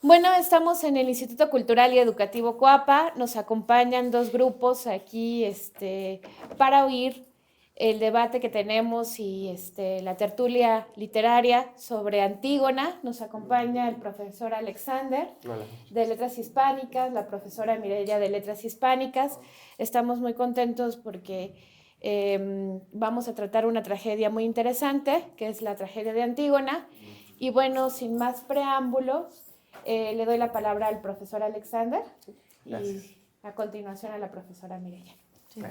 Bueno, estamos en el Instituto Cultural y Educativo Coapa. Nos acompañan dos grupos aquí para oír el debate que tenemos y la tertulia literaria sobre Antígona. Nos acompaña el profesor Alexander de Letras Hispánicas, la profesora Mireya de Letras Hispánicas. Estamos muy contentos porque vamos a tratar una tragedia muy interesante, que es la tragedia de Antígona. Y bueno, sin más preámbulos, le doy la palabra al profesor Alexander y a continuación a la profesora Mireya. Sí.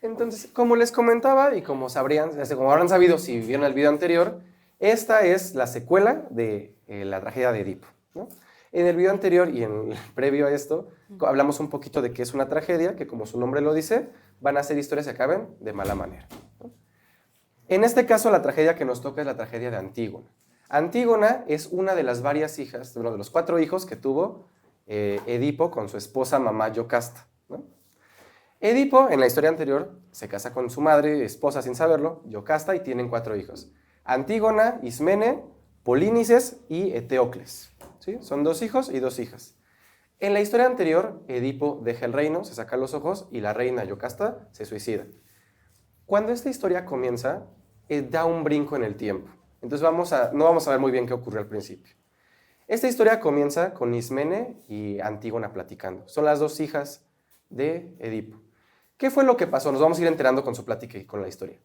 Entonces, como les comentaba y como habrán sabido si vieron el video anterior, esta es la secuela de la tragedia de Edipo, ¿no? En el video anterior y en el previo a esto, hablamos un poquito de que es una tragedia, que como su nombre lo dice, van a ser historias que acaben de mala manera, ¿no? En este caso, la tragedia que nos toca es la tragedia de Antígona. Antígona es una de las varias hijas, uno de los 4 hijos que tuvo Edipo con su esposa mamá Yocasta, ¿no? Edipo, en la historia anterior, se casa con su madre, esposa sin saberlo, Yocasta, y tienen 4 hijos. Antígona, Ismene, Polínices y Eteocles, ¿sí? Son 2 hijos y 2 hijas. En la historia anterior, Edipo deja el reino, se saca los ojos y la reina Yocasta se suicida. Cuando esta historia comienza, da un brinco en el tiempo. Entonces no vamos a ver muy bien qué ocurrió al principio. Esta historia comienza con Ismene y Antígona platicando. Son las 2 hijas de Edipo. ¿Qué fue lo que pasó? Nos vamos a ir enterando con su plática y con la historia.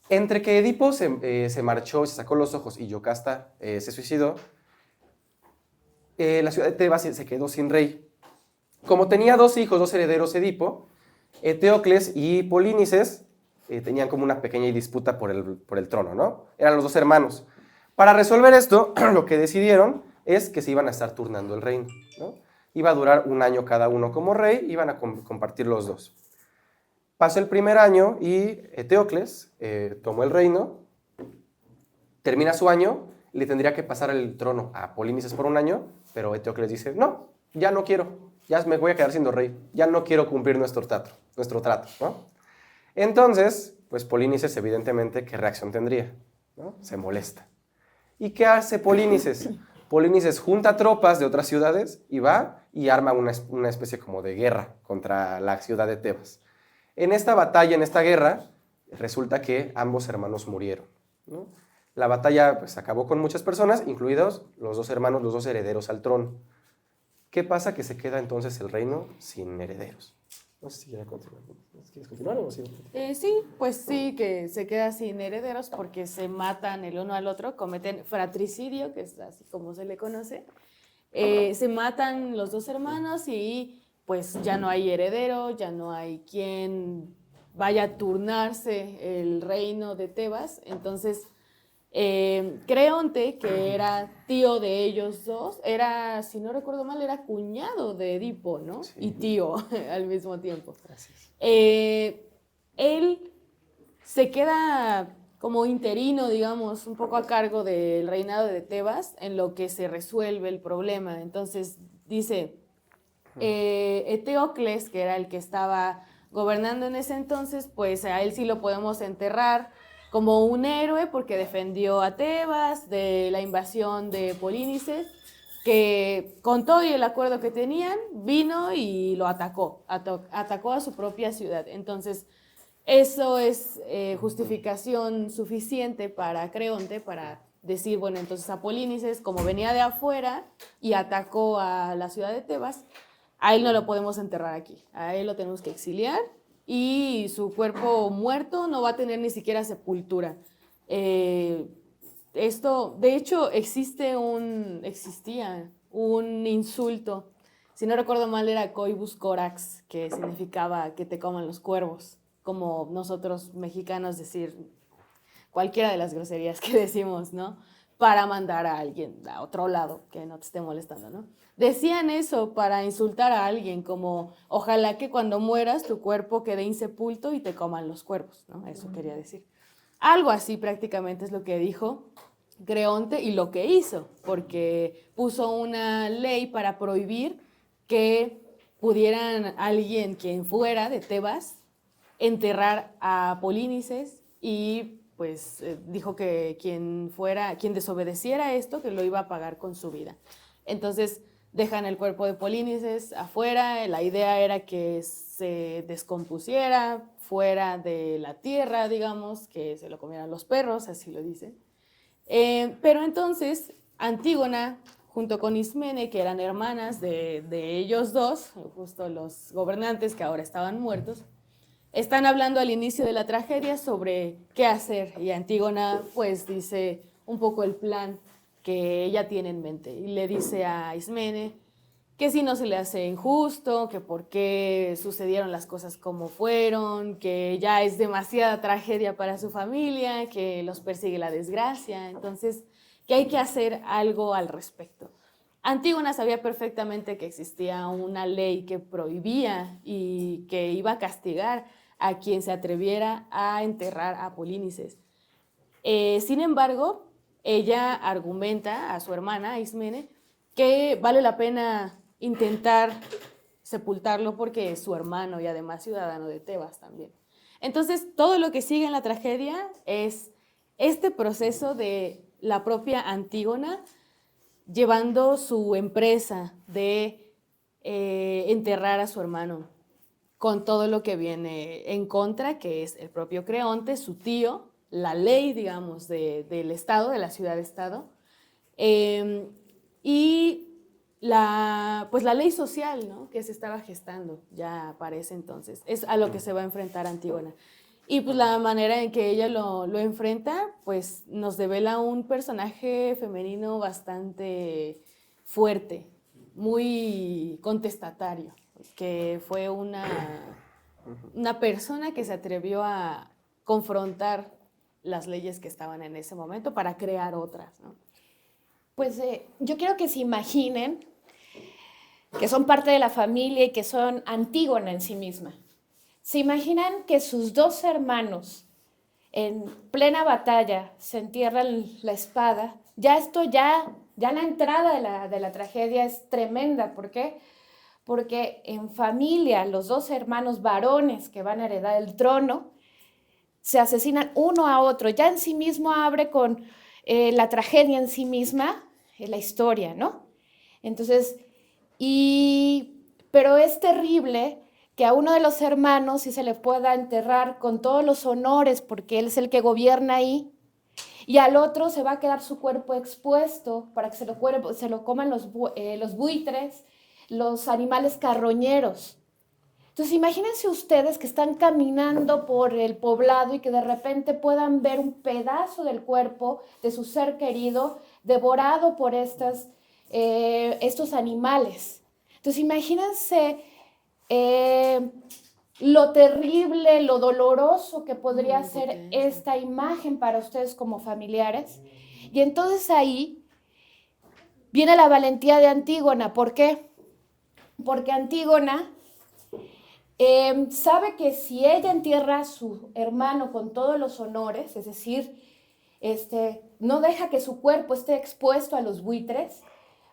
Entre que Edipo se marchó y se sacó los ojos y Yocasta se suicidó, la ciudad de Tebas se quedó sin rey. Como tenía 2 hijos, 2 herederos Edipo, Eteocles y Polínices tenían como una pequeña disputa por el trono, ¿no? Eran los 2 hermanos. Para resolver esto, lo que decidieron es que se iban a estar turnando el reino, ¿no? Iba a durar 1 año cada uno como rey, iban a compartir los 2. Pasó el primer año y Eteocles tomó el reino, termina su año, le tendría que pasar el trono a Polínices por 1 año, pero Eteocles dice, no, ya no quiero, ya me voy a quedar siendo rey, ya no quiero cumplir nuestro trato, ¿no? Entonces, pues Polínices evidentemente, ¿qué reacción tendría? ¿No? Se molesta. ¿Y qué hace Polínices? Polínices junta tropas de otras ciudades y va y arma una especie como de guerra contra la ciudad de Tebas. En esta batalla, en esta guerra, resulta que ambos hermanos murieron, ¿no? La batalla pues, acabó con muchas personas, incluidos los 2 hermanos, los 2 herederos al trono. ¿Qué pasa? Que se queda entonces el reino sin herederos. No sé si quieres continuar. ¿Quieres continuar o sí? Sí, pues sí, que se queda sin herederos porque se matan el uno al otro, cometen fratricidio, que es así como se le conoce. Se matan los 2 hermanos y pues ya no hay heredero, ya no hay quien vaya a turnarse el reino de Tebas. Entonces, Creonte, que era tío de ellos 2, era, si no recuerdo mal, era cuñado de Edipo, ¿no? Sí. Y tío al mismo tiempo. Gracias. Él se queda como interino, digamos, un poco a cargo del reinado de Tebas en lo que se resuelve el problema. Entonces dice, Eteocles, que era el que estaba gobernando en ese entonces, pues a él sí lo podemos enterrar como un héroe porque defendió a Tebas de la invasión de Polínices, que con todo y el acuerdo que tenían, vino y lo atacó a su propia ciudad. Entonces, eso es justificación suficiente para Creonte para decir, bueno, entonces a Polínices, como venía de afuera y atacó a la ciudad de Tebas, a él no lo podemos enterrar aquí, a él lo tenemos que exiliar y su cuerpo muerto no va a tener ni siquiera sepultura. Esto, de hecho, existía un insulto, si no recuerdo mal era coibus corax, que significaba que te coman los cuervos, como nosotros mexicanos decir cualquiera de las groserías que decimos, ¿no? Para mandar a alguien a otro lado que no te esté molestando, ¿no? Decían eso para insultar a alguien, como ojalá que cuando mueras tu cuerpo quede insepulto y te coman los cuervos, ¿no? Eso quería decir. Algo así prácticamente es lo que dijo Creonte y lo que hizo, porque puso una ley para prohibir que pudieran alguien, quien fuera de Tebas, enterrar a Polínices y pues dijo que quien desobedeciera esto, que lo iba a pagar con su vida. Entonces dejan el cuerpo de Polinices afuera, la idea era que se descompusiera fuera de la tierra, digamos, que se lo comieran los perros, así lo dice. Pero entonces Antígona, junto con Ismene, que eran hermanas de ellos dos, justo los gobernantes que ahora estaban muertos, están hablando al inicio de la tragedia sobre qué hacer, y Antígona pues dice un poco el plan que ella tiene en mente, y le dice a Ismene que si no se le hace injusto, que por qué sucedieron las cosas como fueron, que ya es demasiada tragedia para su familia, que los persigue la desgracia, entonces que hay que hacer algo al respecto. Antígona sabía perfectamente que existía una ley que prohibía y que iba a castigar a quien se atreviera a enterrar a Polinices. Sin embargo, ella argumenta a su hermana, Ismene, que vale la pena intentar sepultarlo porque es su hermano y además ciudadano de Tebas también. Entonces, todo lo que sigue en la tragedia es este proceso de la propia Antígona llevando su empresa de enterrar a su hermano, con todo lo que viene en contra, que es el propio Creonte, su tío, la ley, digamos, del Estado, de la ciudad-estado, y pues la ley social, ¿no?, que se estaba gestando ya para ese entonces. Es a lo que se va a enfrentar Antígona. Y pues la manera en que ella lo enfrenta, pues nos devela un personaje femenino bastante fuerte, muy contestatario, que fue una persona que se atrevió a confrontar las leyes que estaban en ese momento para crear otras, ¿no? Pues yo quiero que se imaginen que son parte de la familia y que son Antígona en sí misma. Se imaginan que sus dos hermanos en plena batalla se entierran la espada. Ya la entrada de la tragedia es tremenda. ¿Por qué? Porque en familia los dos hermanos varones que van a heredar el trono se asesinan uno a otro. Ya en sí mismo abre con la tragedia en sí misma, la historia, ¿no? Entonces, pero es terrible que a uno de los hermanos sí se le pueda enterrar con todos los honores porque él es el que gobierna ahí, y al otro se va a quedar su cuerpo expuesto para que se lo coman los buitres, los animales carroñeros. Entonces imagínense ustedes que están caminando por el poblado y que de repente puedan ver un pedazo del cuerpo de su ser querido devorado por estos animales. Entonces imagínense lo terrible, lo doloroso que podría ser esta imagen para ustedes como familiares. Y entonces ahí viene la valentía de Antígona. ¿Por qué? Porque Antígona sabe que si ella entierra a su hermano con todos los honores, es decir, no deja que su cuerpo esté expuesto a los buitres,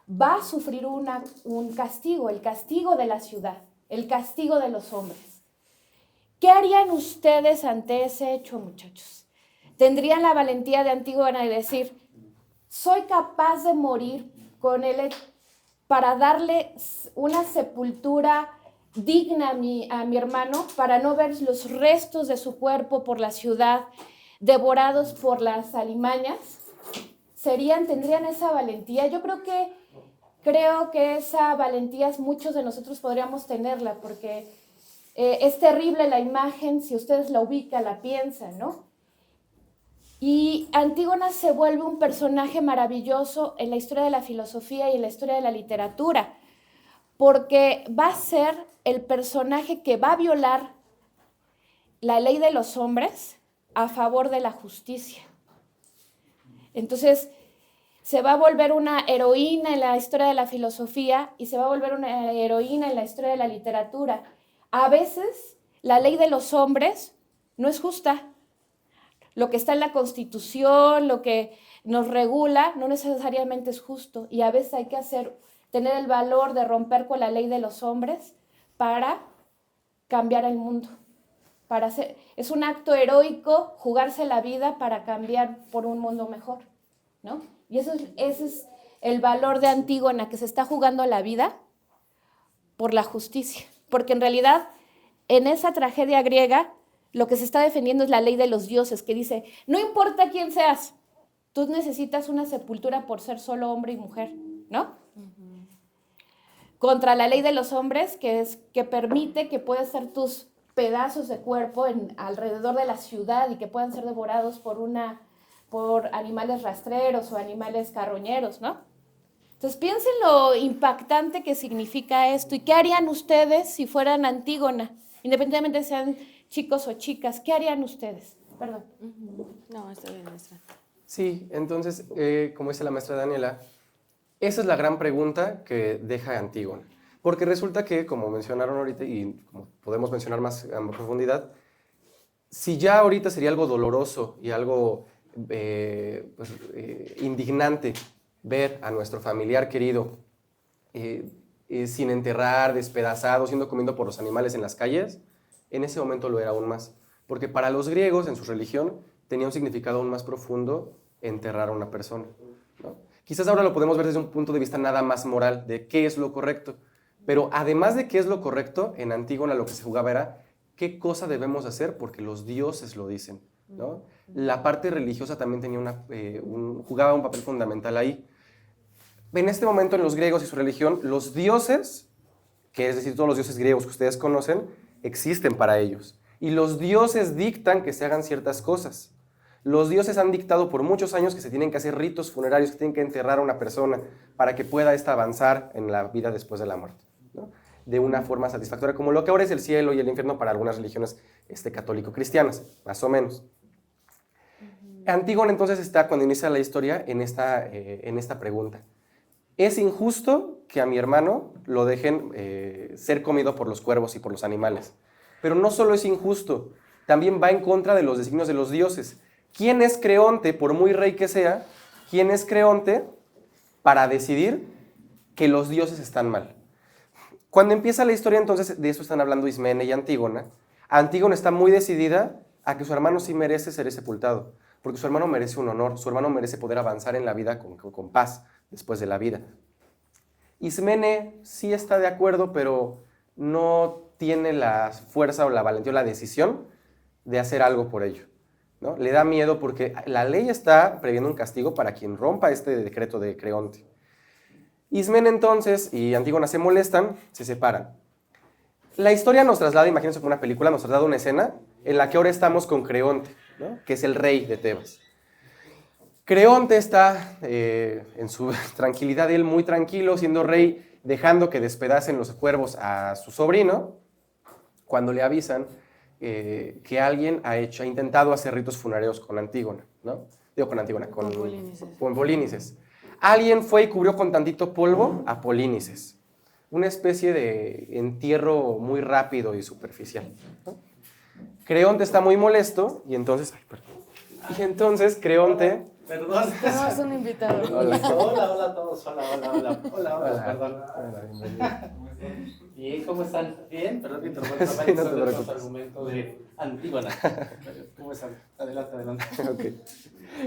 va a sufrir un castigo, el castigo de la ciudad, el castigo de los hombres. ¿Qué harían ustedes ante ese hecho, muchachos? ¿Tendrían la valentía de Antígona de decir, soy capaz de morir con él para darle una sepultura digna a mi hermano, para no ver los restos de su cuerpo por la ciudad devorados por las alimañas? ¿Tendrían esa valentía? Yo creo que esa valentía muchos de nosotros podríamos tenerla, porque es terrible la imagen, si ustedes la ubican, la piensan, ¿no? Y Antígona se vuelve un personaje maravilloso en la historia de la filosofía y en la historia de la literatura, porque va a ser el personaje que va a violar la ley de los hombres a favor de la justicia. Entonces, se va a volver una heroína en la historia de la filosofía y se va a volver una heroína en la historia de la literatura. A veces, la ley de los hombres no es justa. Lo que está en la Constitución, lo que nos regula, no necesariamente es justo. Y a veces hay que tener el valor de romper con la ley de los hombres para cambiar el mundo. Es un acto heroico jugarse la vida para cambiar por un mundo mejor, ¿no? Y esa el valor de Antígona, que se está jugando la vida por la justicia. Porque en realidad, en esa tragedia griega, lo que se está defendiendo es la ley de los dioses, que dice, no importa quién seas, tú necesitas una sepultura por ser solo hombre y mujer, ¿no? Contra la ley de los hombres, que permite que puedas ser tus pedazos de cuerpo alrededor de la ciudad y que puedan ser devorados por animales rastreros o animales carroñeros, ¿no? Entonces piensen lo impactante que significa esto y qué harían ustedes si fueran Antígona, independientemente de sean chicos o chicas, ¿qué harían ustedes? Perdón. No, está bien, maestra. Sí, entonces, como dice la maestra Daniela, esa es la gran pregunta que deja Antígona. Porque resulta que, como mencionaron ahorita, y como podemos mencionar más en profundidad, si ya ahorita sería algo doloroso y algo indignante ver a nuestro familiar querido sin enterrar, despedazado, siendo comido por los animales en las calles, en ese momento lo era aún más. Porque para los griegos, en su religión, tenía un significado aún más profundo enterrar a una persona, ¿no? Quizás ahora lo podemos ver desde un punto de vista nada más moral, de qué es lo correcto. Pero además de qué es lo correcto, en Antígona lo que se jugaba era qué cosa debemos hacer porque los dioses lo dicen, ¿no? La parte religiosa también tenía jugaba un papel fundamental ahí. En este momento, en los griegos y su religión, los dioses, que es decir, todos los dioses griegos que ustedes conocen, existen para ellos. Y los dioses dictan que se hagan ciertas cosas. Los dioses han dictado por muchos años que se tienen que hacer ritos funerarios, que tienen que enterrar a una persona para que pueda ésta avanzar en la vida después de la muerte, ¿no? De una forma satisfactoria, como lo que ahora es el cielo y el infierno para algunas religiones católico-cristianas, más o menos. Antígona entonces está, cuando inicia la historia, en esta pregunta. ¿Es injusto que a mi hermano lo dejen ser comido por los cuervos y por los animales? Pero no solo es injusto, también va en contra de los designios de los dioses. ¿Quién es Creonte, por muy rey que sea, quién es Creonte para decidir que los dioses están mal? Cuando empieza la historia, entonces, de eso están hablando Ismene y Antígona. Antígona está muy decidida a que su hermano sí merece ser sepultado, porque su hermano merece un honor, su hermano merece poder avanzar en la vida con paz después de la vida. Ismene sí está de acuerdo, pero no tiene la fuerza o la valentía o la decisión de hacer algo por ello, ¿no? Le da miedo porque la ley está previendo un castigo para quien rompa este decreto de Creonte. Ismene entonces y Antígona se molestan, se separan. La historia nos traslada, imagínense como una película, nos traslada una escena en la que ahora estamos con Creonte, ¿no? Que es el rey de Tebas. Creonte está en su tranquilidad, él muy tranquilo, siendo rey, dejando que despedacen los cuervos a su sobrino, cuando le avisan que alguien ha intentado hacer ritos funerarios con Antígona, ¿no? Digo con Antígona, con Polínices. Alguien fue y cubrió con tantito polvo a Polínices, una especie de entierro muy rápido y superficial, ¿no? Creonte está muy molesto y entonces Creonte... Perdón. Tenemos un invitado. Hola a todos. Hola, perdón. ¿Y cómo están? ¿Bien? Perdón que interrumpa Sí, no te preocupes. los argumentos de Antígona. ¿Cómo están? Adelante. Okay.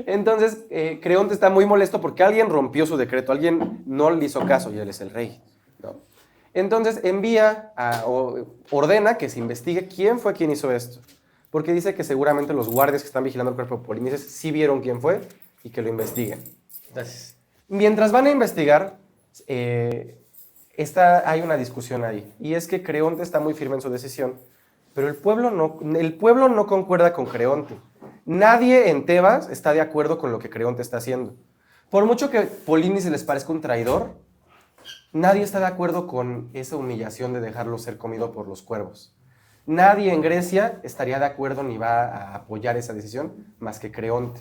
Entonces, Creonte está muy molesto porque alguien rompió su decreto, alguien no le hizo caso y él es el rey, ¿no? Entonces ordena que se investigue quién fue quien hizo esto, porque dice que seguramente los guardias que están vigilando el cuerpo de Polinices sí vieron quién fue y que lo investiguen. Gracias. Mientras van a investigar, hay una discusión ahí, y es que Creonte está muy firme en su decisión, pero el pueblo no concuerda con Creonte. Nadie en Tebas está de acuerdo con lo que Creonte está haciendo. Por mucho que Polinices les parezca un traidor, nadie está de acuerdo con esa humillación de dejarlo ser comido por los cuervos. Nadie en Grecia estaría de acuerdo ni va a apoyar esa decisión más que Creonte.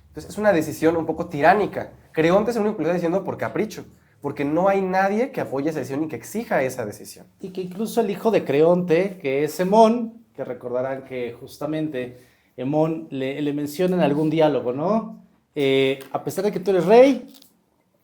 Entonces es una decisión un poco tiránica. Creonte es el único que lo está diciendo por capricho, porque no hay nadie que apoye esa decisión y que exija esa decisión. Y que incluso el hijo de Creonte, que es Hemón, que recordarán que justamente Hemón le menciona en algún diálogo, ¿no? A pesar de que tú eres rey,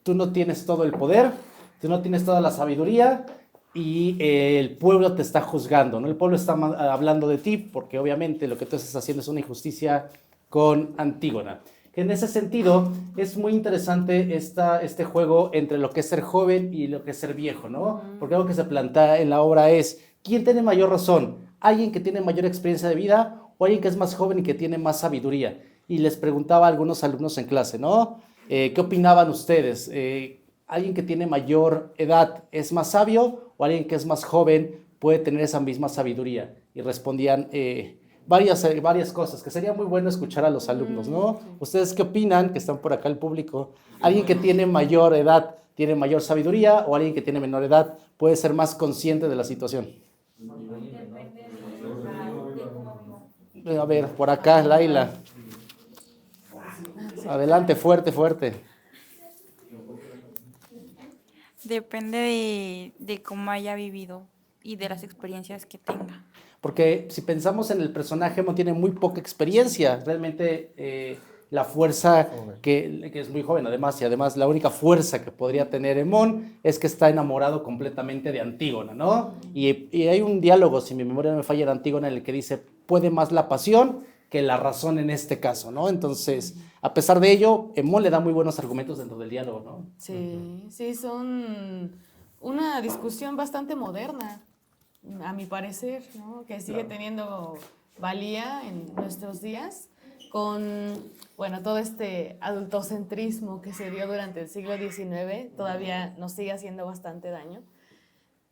tú no tienes todo el poder, tú no tienes toda la sabiduría y el pueblo te está juzgando, ¿no? El pueblo está hablando de ti porque obviamente lo que tú estás haciendo es una injusticia con Antígona. Que en ese sentido es muy interesante este juego entre lo que es ser joven y lo que es ser viejo, ¿no? Porque algo que se plantea en la obra es, ¿quién tiene mayor razón? ¿Alguien que tiene mayor experiencia de vida o alguien que es más joven y que tiene más sabiduría? Y les preguntaba a algunos alumnos en clase, ¿no? ¿Qué opinaban ustedes? ¿Alguien que tiene mayor edad es más sabio o alguien que es más joven puede tener esa misma sabiduría? Y respondían varias cosas, que sería muy bueno escuchar a los alumnos, ¿no? Sí. ¿Ustedes qué opinan? Que están por acá el público. ¿Alguien que tiene mayor edad tiene mayor sabiduría o alguien que tiene menor edad puede ser más consciente de la situación? A ver, por acá, Laila. Adelante, fuerte, fuerte. Depende de cómo haya vivido y de las experiencias que tenga. Porque si pensamos en el personaje, Emon tiene muy poca experiencia. Realmente la fuerza que es muy joven, además, y además la única fuerza que podría tener Emon es que está enamorado completamente de Antígona, ¿no? Y hay un diálogo, si mi memoria no me falla, de Antígona en el que dice, puede más la pasión que la razón en este caso, ¿no? Entonces, a pesar de ello, Emon le da muy buenos argumentos dentro del diálogo, ¿no? Sí, sí, son una discusión bastante moderna, a mi parecer, ¿no? Que sigue teniendo valía en nuestros días con, bueno, todo este adultocentrismo que se dio durante el siglo XIX, todavía nos sigue haciendo bastante daño.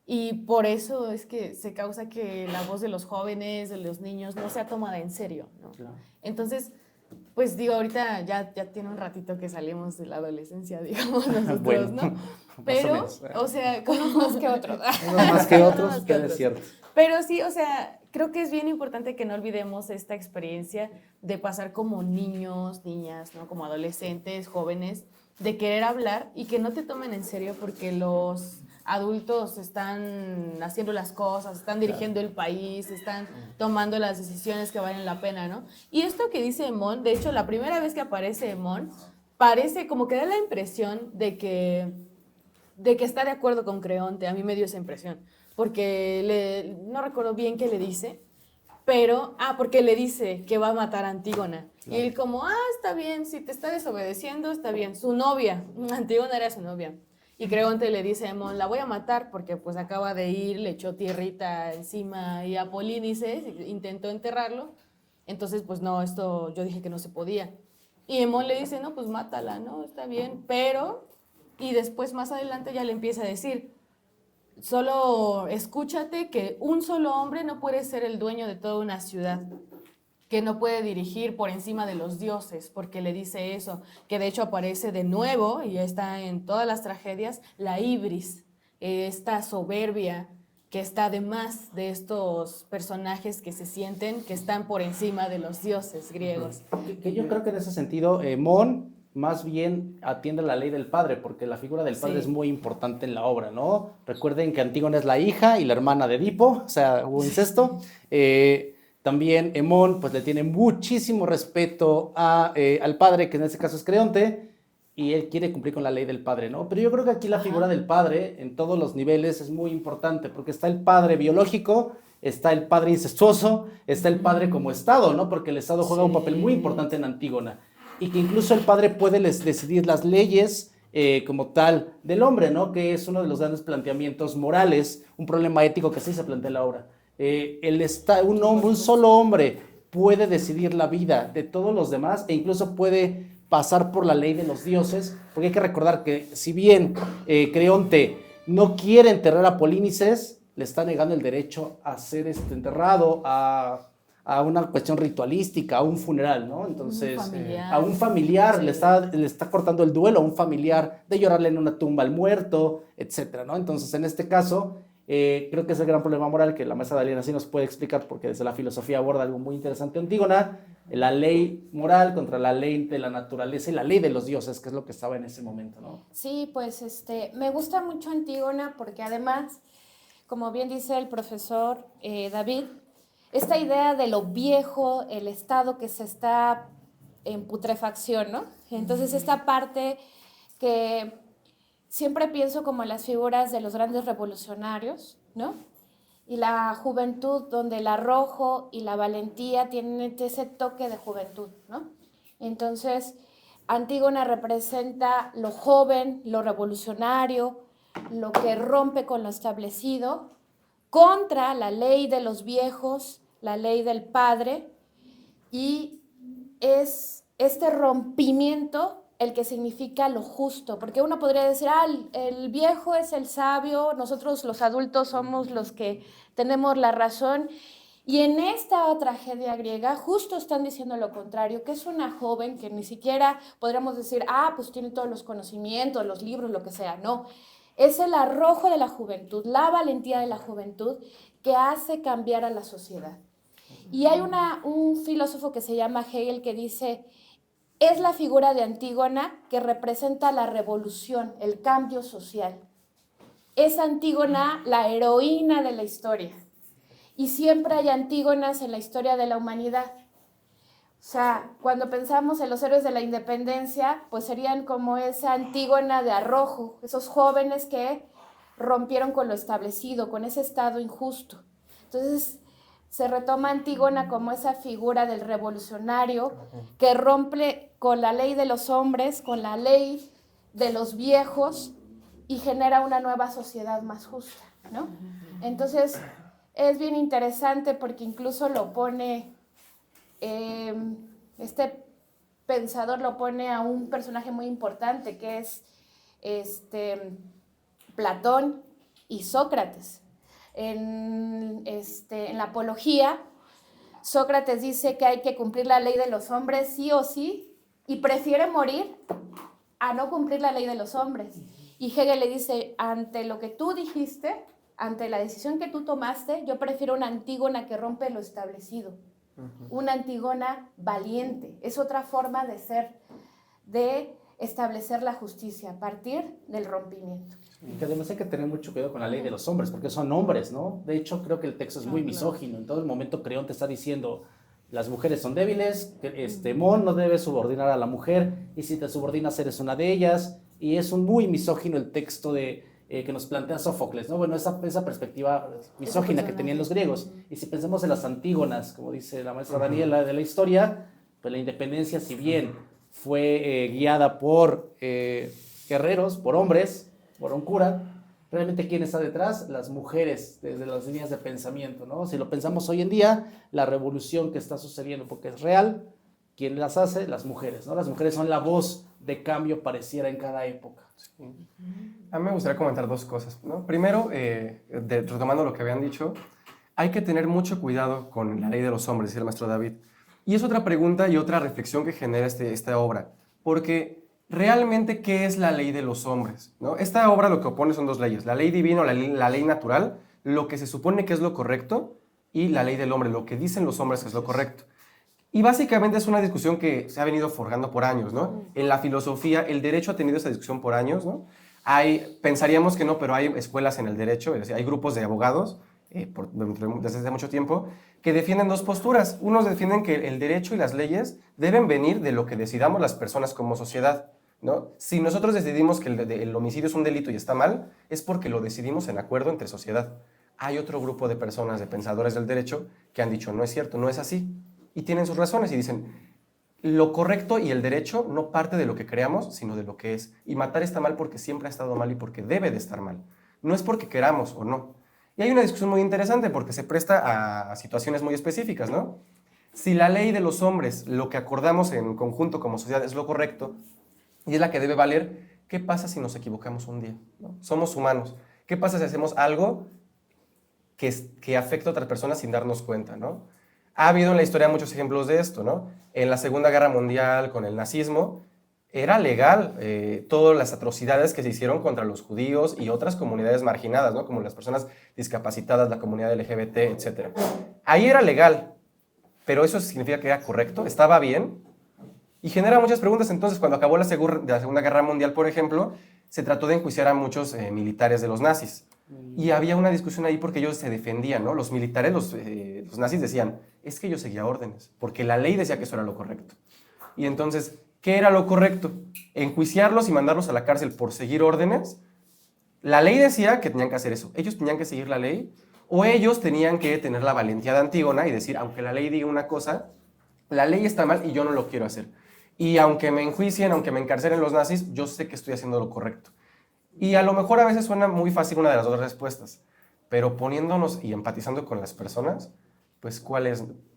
Y por eso es que se causa que la voz de los jóvenes, de los niños, no sea tomada en serio, ¿no? Claro. Entonces, pues digo, ahorita ya tiene un ratito que salimos de la adolescencia, digamos, nosotros, Bueno, ¿no? más Pero, o menos. o sea, Unos más que otros. Unos más que otros, Más que pero otros. es cierto. Pero sí, o sea, creo que es bien importante que no olvidemos esta experiencia de pasar como niños, niñas, ¿no? Como adolescentes, jóvenes, de querer hablar y que no te tomen en serio porque los adultos están haciendo las cosas, están dirigiendo el país, están tomando las decisiones que valen la pena, ¿no? Y esto que dice Emon, de hecho, la primera vez que aparece Emon, parece como que da la impresión de que está de acuerdo con Creonte. A mí me dio esa impresión, porque no recuerdo bien qué le dice, pero, porque le dice que va a matar a Antígona. Y él como, está bien, si te está desobedeciendo, está bien. Su novia, Antígona era su novia. Y Creonte le dice a Emon, la voy a matar porque pues acaba de ir, le echó tierrita encima y a Polínices intentó enterrarlo. Entonces, pues no, esto yo dije que no se podía. Y Emon le dice, no, pues mátala, ¿no? Está bien, pero... Y después, más adelante, ya le empieza a decir, solo escúchate que un solo hombre no puede ser el dueño de toda una ciudad, que no puede dirigir por encima de los dioses, porque le dice eso, que de hecho aparece de nuevo, y está en todas las tragedias, la ibris, esta soberbia que está además de estos personajes que se sienten que están por encima de los dioses griegos. Que yo creo que en ese sentido, Mon más bien atiende a la ley del padre, porque la figura del padre Sí. es muy importante en la obra, ¿no? Recuerden que Antígona es la hija y la hermana de Edipo, o sea, hubo incesto. También Emón, pues le tiene muchísimo respeto al padre, que en este caso es Creonte, y él quiere cumplir con la ley del padre, ¿no? Pero yo creo que aquí la figura del padre, en todos los niveles, es muy importante, porque está el padre biológico, está el padre incestuoso, está el padre como Estado, ¿no? Porque el Estado juega un papel muy importante en Antígona, y que incluso el padre puede decidir las leyes como tal del hombre, ¿no? Que es uno de los grandes planteamientos morales, un problema ético que sí se plantea en la obra. Un solo hombre puede decidir la vida de todos los demás e incluso puede pasar por la ley de los dioses, porque hay que recordar que si bien Creonte no quiere enterrar a Polínices, le está negando el derecho a ser enterrado, a una cuestión ritualística, a un funeral, ¿no? Entonces, a un familiar, sí. le está cortando el duelo a un familiar de llorarle en una tumba al muerto, etcétera, ¿no? Entonces, en este caso, creo que es el gran problema moral que la maestra Daliana sí nos puede explicar, porque desde la filosofía aborda algo muy interesante. Antígona, la ley moral contra la ley de la naturaleza y la ley de los dioses, que es lo que estaba en ese momento, ¿no? Sí, pues me gusta mucho Antígona porque además, como bien dice el profesor David, esta idea de lo viejo, el estado que se está en putrefacción, ¿no? Entonces esta parte que siempre pienso como en las figuras de los grandes revolucionarios, ¿no? Y la juventud, donde el arrojo y la valentía tienen ese toque de juventud, ¿no? Entonces, Antígona representa lo joven, lo revolucionario, lo que rompe con lo establecido, contra la ley de los viejos, la ley del padre, y es este rompimiento el que significa lo justo, porque uno podría decir, el viejo es el sabio, nosotros los adultos somos los que tenemos la razón, y en esta tragedia griega justo están diciendo lo contrario, que es una joven que ni siquiera podríamos decir, pues tiene todos los conocimientos, los libros, lo que sea, no. Es el arrojo de la juventud, la valentía de la juventud que hace cambiar a la sociedad. Y hay un filósofo que se llama Hegel que dice, es la figura de Antígona que representa la revolución, el cambio social. Es Antígona la heroína de la historia. Y siempre hay Antígonas en la historia de la humanidad. O sea, cuando pensamos en los héroes de la independencia, pues serían como esa Antígona de arrojo, esos jóvenes que rompieron con lo establecido, con ese estado injusto. Entonces, se retoma Antígona como esa figura del revolucionario que rompe con la ley de los hombres, con la ley de los viejos y genera una nueva sociedad más justa, ¿no? Entonces, es bien interesante porque incluso lo pone, este pensador lo pone a un personaje muy importante que es Platón y Sócrates. En la Apología, Sócrates dice que hay que cumplir la ley de los hombres sí o sí y prefiere morir a no cumplir la ley de los hombres. Y Hegel le dice, ante lo que tú dijiste, ante la decisión que tú tomaste, yo prefiero una Antígona que rompe lo establecido, una Antígona valiente. Es otra forma de ser, de establecer la justicia a partir del rompimiento. Y que además hay que tener mucho cuidado con la ley de los hombres, porque son hombres, ¿no? De hecho, creo que el texto es muy misógino. En todo el momento Creonte está diciendo, las mujeres son débiles, Mon no debe subordinar a la mujer, y si te subordinas eres una de ellas. Y es un muy misógino el texto que nos plantea Sófocles, ¿no? Bueno, esa perspectiva misógina que tenían los griegos. Y si pensamos en las Antígonas, como dice la maestra Daniela de la historia, pues la independencia, si bien fue guiada por guerreros, por hombres, por un cura, realmente ¿quién está detrás? Las mujeres, desde las líneas de pensamiento, ¿no? Si lo pensamos hoy en día, la revolución que está sucediendo, porque es real, ¿quién las hace? Las mujeres, ¿no? Las mujeres son la voz de cambio pareciera en cada época. Sí. A mí me gustaría comentar dos cosas, ¿no? Primero, retomando lo que habían dicho, hay que tener mucho cuidado con la ley de los hombres, decía el maestro David. Y es otra pregunta y otra reflexión que genera esta obra, porque realmente, ¿qué es la ley de los hombres? ¿No? Esta obra lo que opone son dos leyes, la ley divina o la ley natural, lo que se supone que es lo correcto, y la ley del hombre, lo que dicen los hombres que es lo correcto. Y básicamente es una discusión que se ha venido forjando por años, ¿no? En la filosofía, el derecho ha tenido esa discusión por años, ¿no? Pensaríamos que no, pero hay escuelas en el derecho, es decir, hay grupos de abogados desde hace mucho tiempo que defienden dos posturas. Unos defienden que el derecho y las leyes deben venir de lo que decidamos las personas como sociedad, ¿no? Si nosotros decidimos que el homicidio es un delito y está mal, es porque lo decidimos en acuerdo entre sociedad. Hay otro grupo de personas, de pensadores del derecho, que han dicho, no es cierto, no es así. Y tienen sus razones y dicen, lo correcto y el derecho no parte de lo que creamos, sino de lo que es. Y matar está mal porque siempre ha estado mal y porque debe de estar mal. No es porque queramos o no. Y hay una discusión muy interesante porque se presta a situaciones muy específicas, ¿no? Si la ley de los hombres, lo que acordamos en conjunto como sociedad es lo correcto y es la que debe valer, ¿qué pasa si nos equivocamos un día? ¿No? Somos humanos. ¿Qué pasa si hacemos algo que afecta a otras personas sin darnos cuenta, ¿no? Ha habido en la historia muchos ejemplos de esto, ¿no? En la Segunda Guerra Mundial, con el nazismo, era legal todas las atrocidades que se hicieron contra los judíos y otras comunidades marginadas, ¿no? Como las personas discapacitadas, la comunidad LGBT, etc. Ahí era legal, pero ¿eso significa que era correcto? ¿Estaba bien? Y genera muchas preguntas. Entonces, cuando acabó la Segunda Guerra Mundial, por ejemplo, se trató de enjuiciar a muchos militares de los nazis. Y había una discusión ahí porque ellos se defendían, ¿no? Los militares, los nazis decían, es que yo seguía órdenes, porque la ley decía que eso era lo correcto. Y entonces, ¿qué era lo correcto? ¿Enjuiciarlos y mandarlos a la cárcel por seguir órdenes? La ley decía que tenían que hacer eso. ¿Ellos tenían que seguir la ley? ¿O ellos tenían que tener la valentía de Antígona y decir, aunque la ley diga una cosa, la ley está mal y yo no lo quiero hacer? Y aunque me enjuicien, aunque me encarcelen los nazis, yo sé que estoy haciendo lo correcto. Y a lo mejor a veces suena muy fácil una de las dos respuestas, pero poniéndonos y empatizando con las personas, pues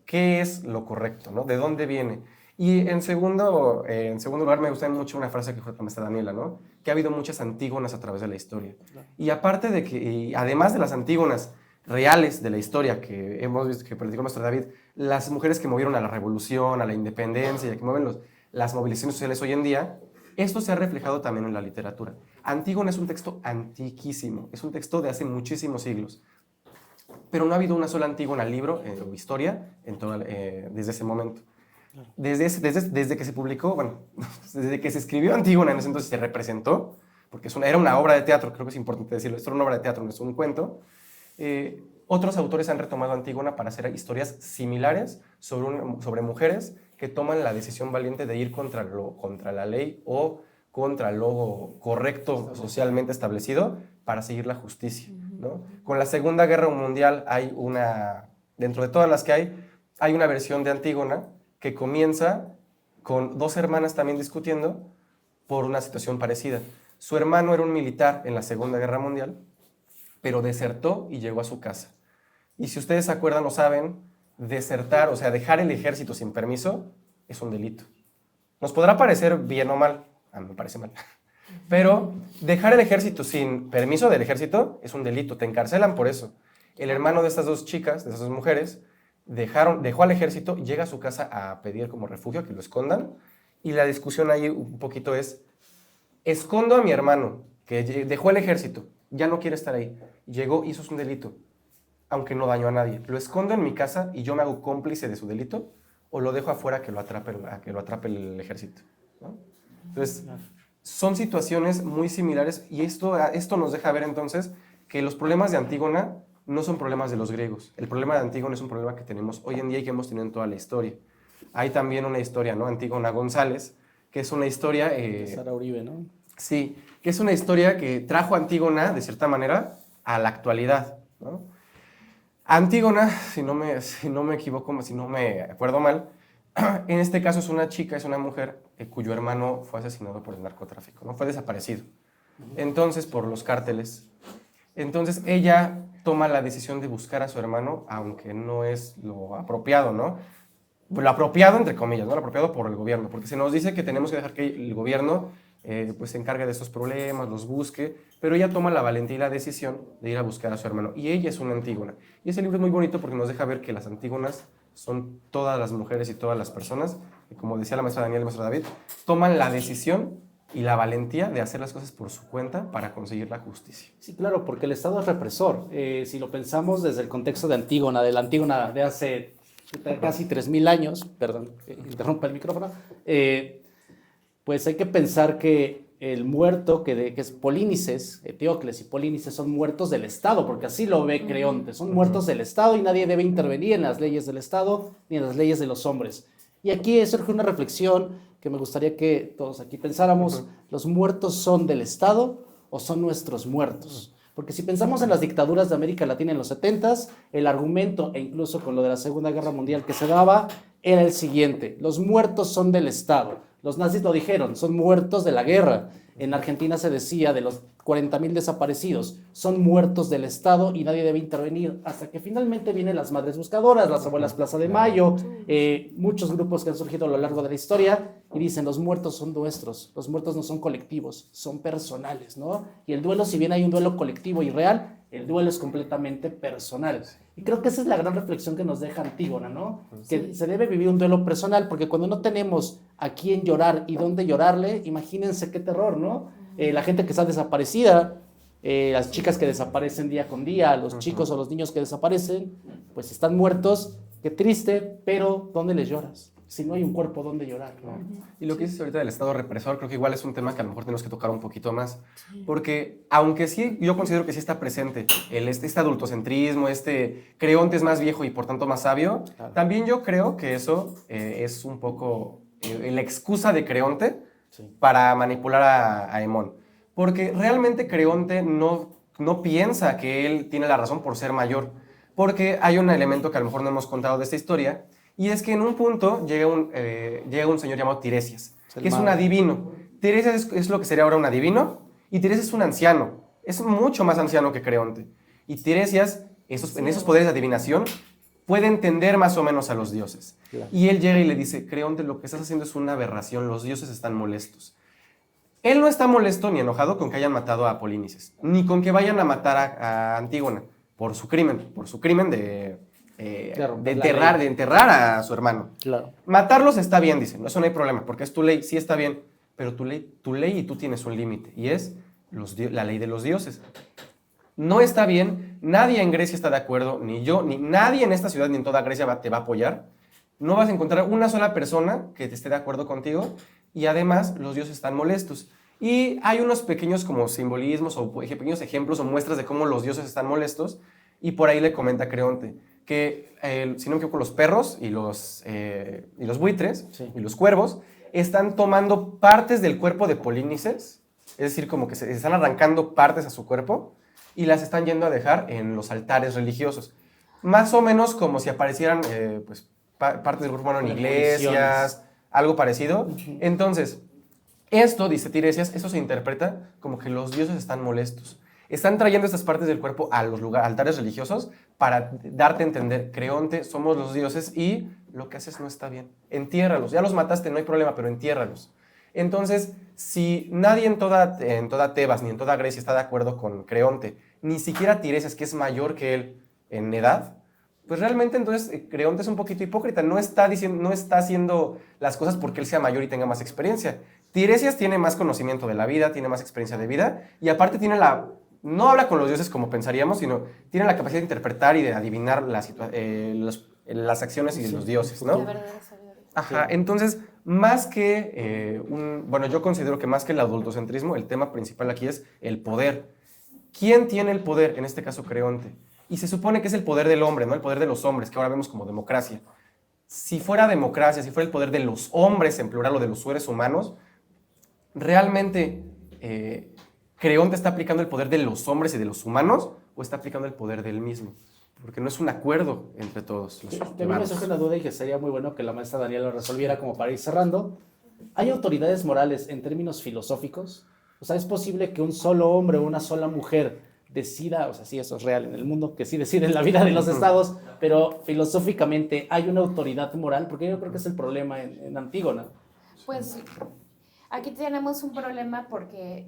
¿qué es lo correcto, ¿no? ¿De dónde viene? Y en segundo lugar, me gusta mucho una frase que fue la maestra Daniela, ¿no? Que ha habido muchas antígonas a través de la historia. Y aparte de que, y además de las antígonas reales de la historia que hemos visto, que platicó nuestro David, las mujeres que movieron a la revolución, a la independencia, y que mueven las movilizaciones sociales hoy en día, esto se ha reflejado también en la literatura. Antígona es un texto antiquísimo, es un texto de hace muchísimos siglos, pero no ha habido una sola Antígona libro o historia desde ese momento. Desde que se publicó, bueno, desde que se escribió Antígona, en ese entonces se representó, porque era una obra de teatro, creo que es importante decirlo, esto era una obra de teatro, no es un cuento. Otros autores han retomado Antígona para hacer historias similares sobre mujeres que toman la decisión valiente de ir contra la ley o contra lo correcto socialmente establecido para seguir la justicia, ¿no? Con la Segunda Guerra Mundial dentro de todas las que hay una versión de Antígona que comienza con dos hermanas también discutiendo por una situación parecida. Su hermano era un militar en la Segunda Guerra Mundial, pero desertó y llegó a su casa. Y si ustedes se acuerdan o saben, desertar, o sea, dejar el ejército sin permiso, es un delito. Nos podrá parecer bien o mal, a mí me parece mal, pero dejar el ejército sin permiso del ejército es un delito, te encarcelan por eso. El hermano de estas dos chicas, de estas dos mujeres, dejó al ejército, llega a su casa a pedir como refugio, que lo escondan, y la discusión ahí un poquito es, escondo a mi hermano, que dejó el ejército, ya no quiere estar ahí, llegó y eso es un delito, aunque no dañó a nadie. Lo escondo en mi casa y yo me hago cómplice de su delito, o lo dejo afuera que lo atrape el ejército, ¿no? Entonces, son situaciones muy similares y esto nos deja ver entonces que los problemas de Antígona no son problemas de los griegos. El problema de Antígona es un problema que tenemos hoy en día y que hemos tenido en toda la historia. Hay también una historia, ¿no? Antígona González, que es una historia... Sara Uribe, ¿no? Sí, que es una historia que trajo a Antígona, de cierta manera, a la actualidad, ¿no? Antígona, si no me equivoco, si no me acuerdo mal, en este caso es una mujer cuyo hermano fue asesinado por el narcotráfico, ¿no? Fue desaparecido. Entonces, por los cárteles. Entonces, ella toma la decisión de buscar a su hermano, aunque no es lo apropiado, ¿no? Lo apropiado, entre comillas, ¿no? Lo apropiado por el gobierno, porque se nos dice que tenemos que dejar que el gobierno pues se encargue de estos problemas, los busque, pero ella toma la valentía y la decisión de ir a buscar a su hermano, y ella es una Antígona. Y ese libro es muy bonito porque nos deja ver que las Antígonas son todas las mujeres y todas las personas, que como decía la maestra Daniela y el maestro David, toman la decisión y la valentía de hacer las cosas por su cuenta para conseguir la justicia. Sí, claro, porque el Estado es represor. Si lo pensamos desde el contexto de la Antígona de hace casi 3.000 años, perdón, interrumpa el micrófono, pues hay que pensar que el muerto, que es Polínices, Eteocles y Polínices son muertos del Estado, porque así lo ve Creonte, son muertos del Estado y nadie debe intervenir en las leyes del Estado ni en las leyes de los hombres. Y aquí surge una reflexión que me gustaría que todos aquí pensáramos, ¿los muertos son del Estado o son nuestros muertos? Porque si pensamos en las dictaduras de América Latina en los 70s, el argumento, e incluso con lo de la Segunda Guerra Mundial que se daba, era el siguiente: los muertos son del Estado. Los nazis lo dijeron, son muertos de la guerra. En Argentina se decía de los 40.000 desaparecidos, son muertos del Estado y nadie debe intervenir, hasta que finalmente vienen las madres buscadoras, las abuelas Plaza de Mayo, muchos grupos que han surgido a lo largo de la historia y dicen, los muertos son nuestros, los muertos no son colectivos, son personales, ¿no? Y el duelo, si bien hay un duelo colectivo y real, el duelo es completamente personal. Y creo que esa es la gran reflexión que nos deja Antígona, ¿no? Que se debe vivir un duelo personal, porque cuando no tenemos a quién llorar y dónde llorarle, imagínense qué terror, ¿no? La gente que está desaparecida, las chicas que desaparecen día con día, los chicos o los niños que desaparecen, pues están muertos, qué triste, pero ¿dónde les lloras? Si no hay un cuerpo, ¿dónde llorar? ¿No? Y lo que dices ahorita del Estado represor, creo que igual es un tema que a lo mejor tenemos que tocar un poquito más, porque aunque sí, yo considero que sí está presente este adultocentrismo, Creonte es más viejo y por tanto más sabio, también yo creo que eso es un poco la excusa de Creonte para manipular a Hemón, porque realmente Creonte no piensa que él tiene la razón por ser mayor, porque hay un elemento que a lo mejor no hemos contado de esta historia, Y es que en un punto llega un señor llamado Tiresias, Es el que es un mago. adivino. Tiresias es lo que sería ahora un adivino, y Tiresias es un anciano. Es mucho más anciano que Creonte. Y Tiresias, en esos poderes de adivinación, puede entender más o menos a los dioses. Claro. Y él llega y le dice, Creonte, lo que estás haciendo es una aberración, los dioses están molestos. Él no está molesto ni enojado con que hayan matado a Polinices, ni con que vayan a matar a Antígona por su crimen Claro, de la ley. enterrar a su hermano. Claro. Matarlos está bien, dicen, eso no hay problema, porque es tu ley, sí está bien, pero tu ley y tú tienes un límite, y es la ley de los dioses. No está bien, nadie en Grecia está de acuerdo, ni yo, ni nadie en esta ciudad, ni en toda Grecia te va a apoyar. No vas a encontrar una sola persona que te esté de acuerdo contigo, y además los dioses están molestos. Y hay unos pequeños como simbolismos o pequeños ejemplos o muestras de cómo los dioses están molestos, y por ahí le comenta Creonte que, si no me equivoco, los perros y los buitres Sí. y los cuervos están tomando partes del cuerpo de Polinices, es decir, como que se están arrancando partes a su cuerpo y las están yendo a dejar en los altares religiosos. Más o menos como si aparecieran pues, partes del cuerpo humano en iglesias, algo parecido. Entonces, esto, dice Tiresias, eso se interpreta como que los dioses están molestos. Están trayendo estas partes del cuerpo a los altares religiosos para darte a entender, Creonte, somos los dioses y lo que haces no está bien. Entiérralos. Ya los mataste, no hay problema, pero entiérralos. Entonces, si nadie en toda Tebas ni en toda Grecia está de acuerdo con Creonte, ni siquiera Tiresias, que es mayor que él en edad, pues realmente entonces Creonte es un poquito hipócrita. No está haciendo las cosas porque él sea mayor y tenga más experiencia. Tiresias tiene más conocimiento de la vida, tiene más experiencia de vida y aparte no habla con los dioses como pensaríamos, sino tiene la capacidad de interpretar y de adivinar las acciones y de los dioses, ¿no? La verdadera sabiduría. Ajá, entonces, más que bueno, yo considero que más que el adultocentrismo, el tema principal aquí es el poder. ¿Quién tiene el poder? En este caso, Creonte. Y se supone que es el poder del hombre, ¿no? El poder de los hombres, que ahora vemos como democracia. Si fuera democracia, si fuera el poder de los hombres en plural o de los seres humanos, realmente Creonte está aplicando el poder de los hombres y de los humanos o está aplicando el poder del mismo. Porque no es un acuerdo entre todos los A mí me ciudadanos. surge una duda y que sería muy bueno que la maestra Daniela lo resolviera como para ir cerrando. ¿Hay autoridades morales en términos filosóficos? O sea, ¿es posible que un solo hombre o una sola mujer decida, o sea, sí, eso es real en el mundo, que sí deciden la vida de los estados, pero filosóficamente hay una autoridad moral? Porque yo creo que es el problema en Antígona. Pues aquí tenemos un problema porque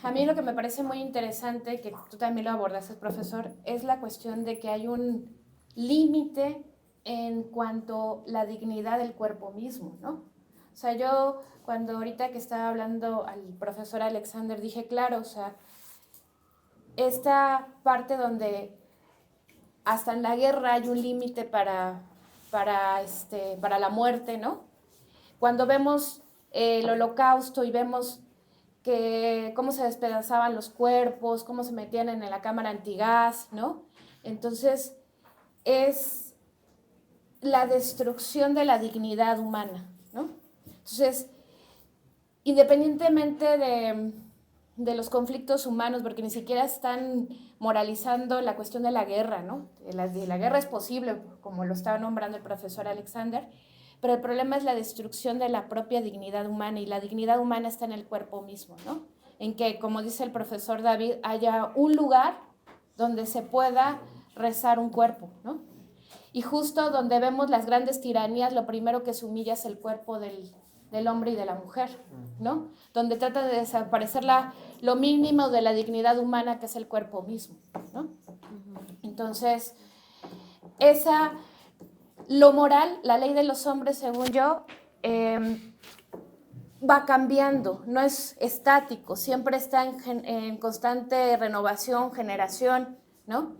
a mí lo que me parece muy interesante, que tú también lo abordaste, profesor, es la cuestión de que hay un límite en cuanto a la dignidad del cuerpo mismo, ¿no? O sea, yo cuando ahorita que estaba hablando al profesor Alexander dije, claro, o sea, esta parte donde hasta en la guerra hay un límite para la muerte, ¿no? Cuando vemos el Holocausto y vemos cómo se despedazaban los cuerpos, cómo se metían en la cámara antigás, ¿no? Entonces, es la destrucción de la dignidad humana, ¿no? Entonces, independientemente de los conflictos humanos, porque ni siquiera están moralizando la cuestión de la guerra, ¿no? La guerra es posible, como lo estaba nombrando el profesor Alexander, pero el problema es la destrucción de la propia dignidad humana, y la dignidad humana está en el cuerpo mismo, ¿no? En que, como dice el profesor David, haya un lugar donde se pueda rezar un cuerpo, ¿no? Y justo donde vemos las grandes tiranías, lo primero que se humilla es el cuerpo del hombre y de la mujer, ¿no? Donde trata de desaparecer lo mínimo de la dignidad humana, que es el cuerpo mismo, ¿no? Entonces, lo moral, la ley de los hombres, según yo, va cambiando, no es estático, siempre está en constante renovación, generación, ¿no?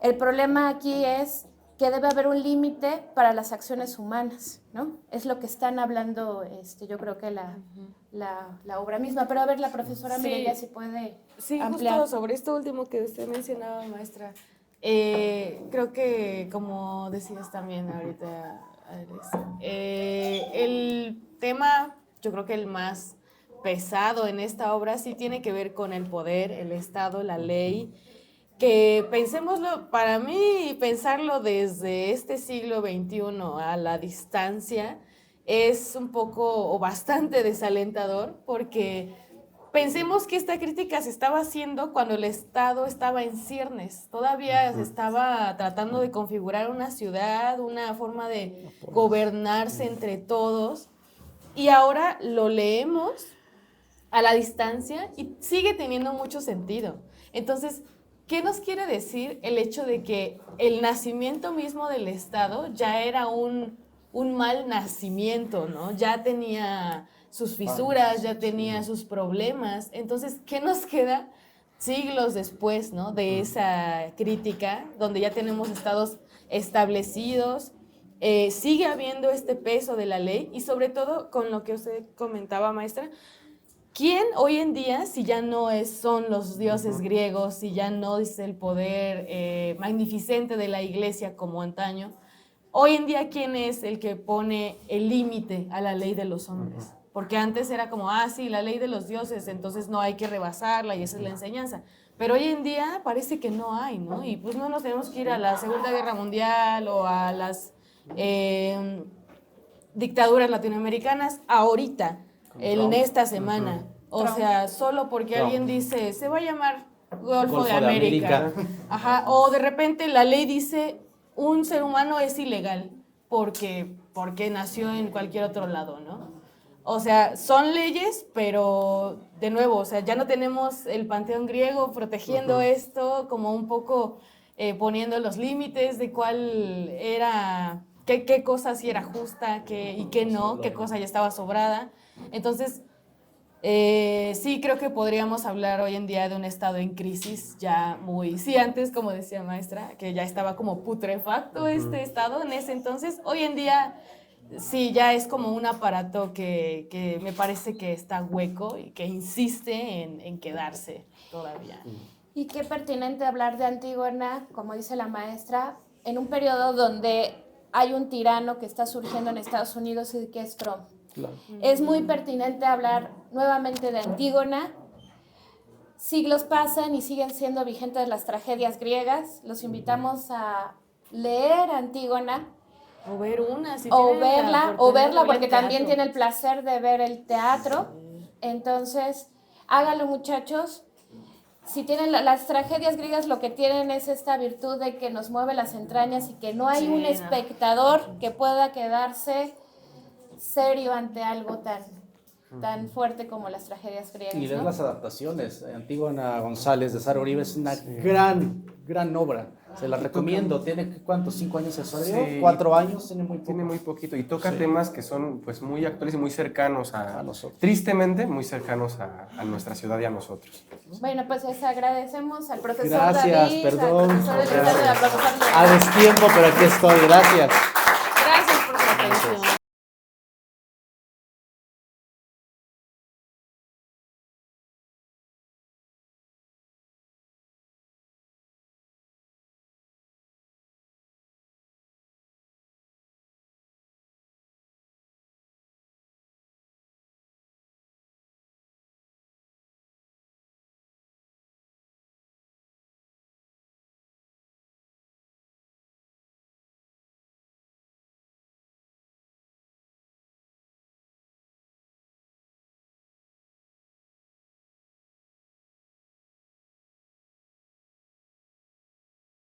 El problema aquí es que debe haber un límite para las acciones humanas, ¿no? Es lo que están hablando, yo creo que la obra misma. Pero a ver, la profesora Sí. Mireya si puede Sí, ampliar. justo sobre esto último que usted mencionaba, maestra, creo que, como decías también ahorita, Alex, el tema, yo creo que el más pesado en esta obra sí tiene que ver con el poder, el Estado, la ley, que pensémoslo, para mí, pensarlo desde este siglo XXI a la distancia es un poco o bastante desalentador, porque pensemos que esta crítica se estaba haciendo cuando el Estado estaba en ciernes, todavía se estaba tratando de configurar una ciudad, una forma de gobernarse entre todos, y ahora lo leemos a la distancia y sigue teniendo mucho sentido. Entonces, ¿qué nos quiere decir el hecho de que el nacimiento mismo del Estado ya era un mal nacimiento, ¿no? Ya tenía sus fisuras, ya tenía sus problemas. Entonces, ¿qué nos queda siglos después, ¿no? De esa crítica, donde ya tenemos estados establecidos, sigue habiendo este peso de la ley y sobre todo con lo que usted comentaba, maestra, ¿quién hoy en día, si ya no son los dioses griegos, si ya no es el poder magnificente de la iglesia como antaño, hoy en día quién es el que pone el límite a la ley de los hombres? Porque antes era como, sí, la ley de los dioses, entonces no hay que rebasarla y esa es la enseñanza. Pero hoy en día parece que no hay, ¿no? Y pues no nos tenemos que ir a la Segunda Guerra Mundial o a las dictaduras latinoamericanas ahorita, en esta semana. O sea, solo porque alguien dice, se va a llamar Golfo de América. Ajá. O de repente la ley dice, un ser humano es ilegal porque nació en cualquier otro lado, ¿no? O sea, son leyes, pero de nuevo, o sea, ya no tenemos el panteón griego protegiendo esto, como un poco poniendo los límites de cuál era, qué cosa sí era justa y qué no, qué cosa ya estaba sobrada. Entonces, sí creo que podríamos hablar hoy en día de un estado en crisis ya sí, antes, como decía maestra, que ya estaba como putrefacto este estado en ese entonces. Hoy en día sí, ya es como un aparato que me parece que está hueco y que insiste en quedarse todavía. Y qué pertinente hablar de Antígona, como dice la maestra, en un periodo donde hay un tirano que está surgiendo en Estados Unidos y que es Trump. Claro. Es muy pertinente hablar nuevamente de Antígona. Siglos pasan y siguen siendo vigentes las tragedias griegas. Los invitamos a leer Antígona. O ver una, si O tienen la verla, oportunidad de porque ver también teatro. tiene el placer de ver el teatro. Entonces, háganlo, muchachos. Si tienen las tragedias griegas, lo que tienen es esta virtud de que nos mueve las entrañas y que no hay un espectador que pueda quedarse serio ante algo tan fuerte como las tragedias griegas, Y leer ¿no? las adaptaciones. Antígona González de Sara Uribe es una gran obra. Se la recomiendo. Tiene, ¿cuántos? ¿5 años se salió? Sí. 4 años, tiene muy poco. Tiene muy poquito y toca temas que son pues muy actuales y muy cercanos A nosotros. tristemente, muy cercanos a nuestra ciudad y a nosotros. Bueno, pues les agradecemos al profesor Gracias, David, perdón. al profesor Elizabeth, al profesor A destiempo, pero aquí estoy. Gracias. Gracias por su atención.